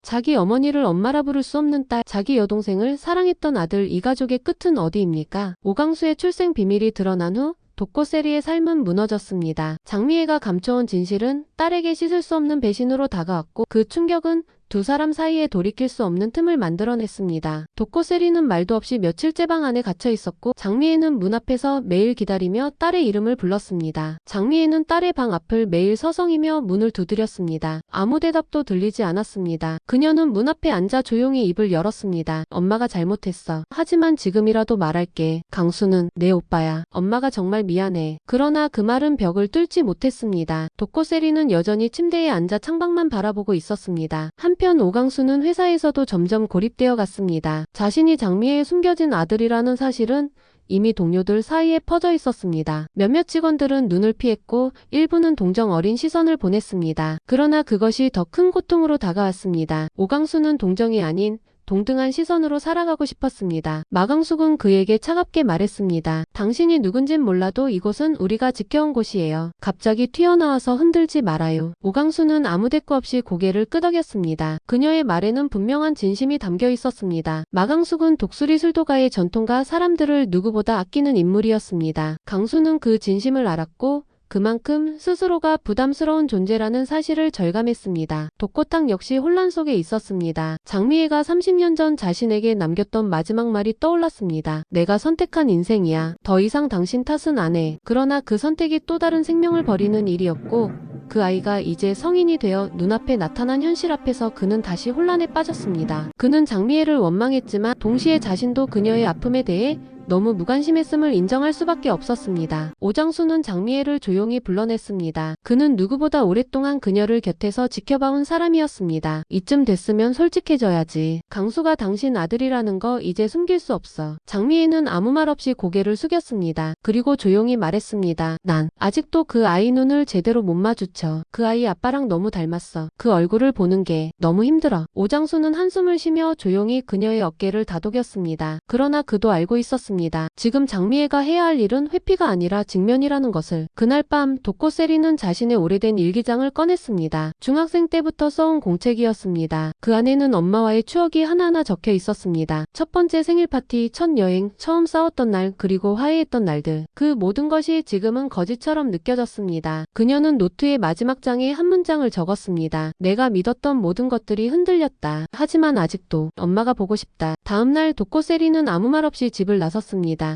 자기 어머니를 엄마라 부를 수 없는 딸, 자기 여동생을 사랑했던 아들, 이 가족의 끝은 어디입니까? 오강수의 출생 비밀이 드러난 후 독고세리의 삶은 무너졌습니다. 장미애가 감춰온 진실은 딸에게 씻을 수 없는 배신으로 다가왔고, 그 충격은 두 사람 사이에 돌이킬 수 없는 틈을 만들어냈습니다. 독고세리는 말도 없이 며칠째 방 안에 갇혀 있었고, 장미애는 문 앞에서 매일 기다리며 딸의 이름을 불렀습니다. 장미애는 딸의 방 앞을 매일 서성이며 문을 두드렸습니다. 아무 대답도 들리지 않았습니다. 그녀는 문 앞에 앉아 조용히 입을 열었습니다. 엄마가 잘못했어. 하지만 지금이라도 말할게. 강수는 내 오빠야. 엄마가 정말 미안해. 그러나 그 말은 벽을 뚫지 못했습니다. 독고세리는 여전히 침대에 앉아 창밖만 바라보고 있었습니다. 한편 오강수는 회사에서도 점점 고립되어 갔습니다. 자신이 장미애의 숨겨진 아들이라는 사실은 이미 동료들 사이에 퍼져 있었습니다. 몇몇 직원들은 눈을 피했고 일부는 동정 어린 시선을 보냈습니다. 그러나 그것이 더 큰 고통으로 다가왔습니다. 오강수는 동정이 아닌 동등한 시선으로 살아가고 싶었습니다. 마강숙은 그에게 차갑게 말했습니다. 당신이 누군진 몰라도 이곳은 우리가 지켜온 곳이에요. 갑자기 튀어나와서 흔들지 말아요. 오강수는 아무 대꾸 없이 고개를 끄덕였습니다. 그녀의 말에는 분명한 진심이 담겨 있었습니다. 마강숙은 독수리 술도가의 전통과 사람들을 누구보다 아끼는 인물이었습니다. 강수는 그 진심을 알았고 그만큼 스스로가 부담스러운 존재라는 사실을 절감했습니다. 독고탕 역시 혼란 속에 있었습니다. 장미애가 30년 전 자신에게 남겼던 마지막 말이 떠올랐습니다. 내가 선택한 인생이야. 더 이상 당신 탓은 안 해. 그러나 그 선택이 또 다른 생명을 버리는 일이었고, 그 아이가 이제 성인이 되어 눈앞에 나타난 현실 앞에서 그는 다시 혼란에 빠졌습니다. 그는 장미애를 원망했지만 동시에 자신도 그녀의 아픔에 대해 너무 무관심했음을 인정할 수밖에 없었습니다. 오장수는 장미애를 조용히 불러냈습니다. 그는 누구보다 오랫동안 그녀를 곁에서 지켜봐온 사람이었습니다. 이쯤 됐으면 솔직해져야지. 강수가 당신 아들이라는 거 이제 숨길 수 없어. 장미애는 아무 말 없이 고개를 숙였습니다. 그리고 조용히 말했습니다. 난 아직도 그 아이 눈을 제대로 못 마주쳐. 그 아이 아빠랑 너무 닮았어. 그 얼굴을 보는 게 너무 힘들어. 오장수는 한숨을 쉬며 조용히 그녀의 어깨를 다독였습니다. 그러나 그도 알고 있었습니다. 지금 장미애가 해야 할 일은 회피가 아니라 직면이라는 것을. 그날 밤 독고세리는 자신의 오래된 일기장을 꺼냈습니다. 중학생 때부터 써온 공책이었습니다. 그 안에는 엄마와의 추억이 하나하나 적혀 있었습니다. 첫 번째 생일 파티, 첫 여행, 처음 싸웠던 날, 그리고 화해했던 날들. 그 모든 것이 지금은 거짓처럼 느껴졌습니다. 그녀는 노트의 마지막 장에 한 문장을 적었습니다. 내가 믿었던 모든 것들이 흔들렸다. 하지만 아직도 엄마가 보고 싶다. 다음날 독고세리는 아무 말 없이 집을 나섰습니다.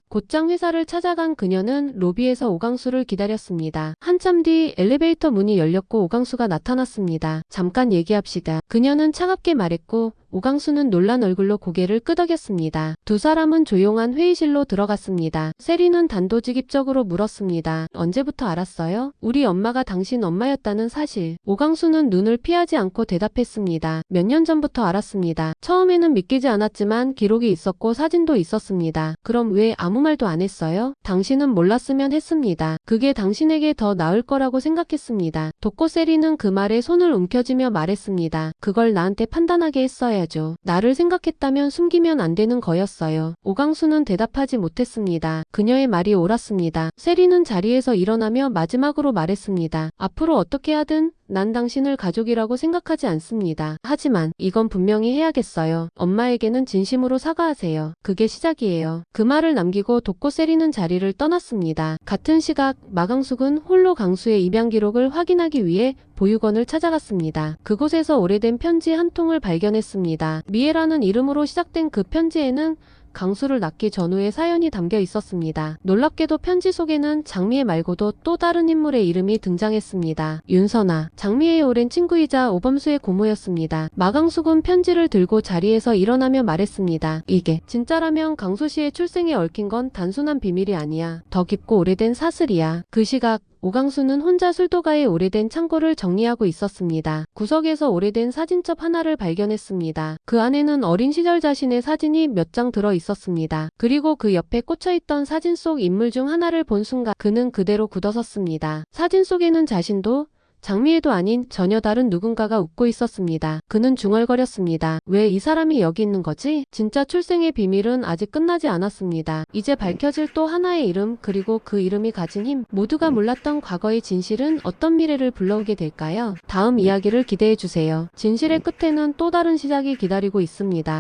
곧장 회사를 찾아간 그녀는 로비에서 오강수를 기다렸습니다. 한참 뒤 엘리베이터 문이 열렸고 오강수가 나타났습니다. 잠깐 얘기합시다. 그녀는 차갑게 말했고 오강수는 놀란 얼굴로 고개를 끄덕였습니다. 두 사람은 조용한 회의실로 들어갔습니다. 세리는 단도직입적으로 물었습니다. 언제부터 알았어요? 우리 엄마가 당신 엄마였다는 사실. 오강수는 눈을 피하지 않고 대답했습니다. 몇 년 전부터 알았습니다. 처음에는 믿기지 않았지만 기록이 있었고 사진도 있었습니다. 그럼 왜 아무 말도 안 했어요? 당신은 몰랐으면 했습니다. 그게 당신에게 더 나을 거라고 생각했습니다. 독고세리는 그 말에 손을 움켜쥐며 말했습니다. 그걸 나한테 판단하게 했어야 나를 생각했다면 숨기면 안 되는 거였어요. 오강수는 대답하지 못했습니다. 그녀의 말이 옳았습니다. 세리는 자리에서 일어나며 마지막으로 말했습니다. 앞으로 어떻게 하든 난 당신을 가족이라고 생각하지 않습니다. 하지만 이건 분명히 해야겠어요. 엄마에게는 진심으로 사과하세요. 그게 시작이에요. 그 말을 남기고 독고세리는 자리를 떠났습니다. 같은 시각 마강숙은 홀로 강수의 입양 기록을 확인하기 위해 보육원을 찾아갔습니다. 그곳에서 오래된 편지 한 통을 발견했습니다. 미애라는 이름으로 시작된 그 편지에는 강수를 낳기 전후의 사연이 담겨 있었습니다. 놀랍게도 편지 속에는 장미애 말고도 또 다른 인물의 이름이 등장했습니다. 윤선아, 장미애의 오랜 친구이자 오범수의 고모였습니다. 마강숙은 편지를 들고 자리에서 일어나며 말했습니다. 이게 진짜라면 강수 씨의 출생에 얽힌 건 단순한 비밀이 아니야. 더 깊고 오래된 사슬이야. 그 시각 오강수는 혼자 술도가의 오래된 창고를 정리하고 있었습니다. 구석에서 오래된 사진첩 하나를 발견했습니다. 그 안에는 어린 시절 자신의 사진이 몇 장 들어 있었습니다. 그리고 그 옆에 꽂혀있던 사진 속 인물 중 하나를 본 순간 그는 그대로 굳어섰습니다. 사진 속에는 자신도 장미애도 아닌 전혀 다른 누군가가 웃고 있었습니다. 그는 중얼거렸습니다. 왜 이 사람이 여기 있는 거지? 진짜 출생의 비밀은 아직 끝나지 않았습니다. 이제 밝혀질 또 하나의 이름, 그리고 그 이름이 가진 힘, 모두가 몰랐던 과거의 진실은 어떤 미래를 불러오게 될까요? 다음 이야기를 기대해주세요. 진실의 끝에는 또 다른 시작이 기다리고 있습니다.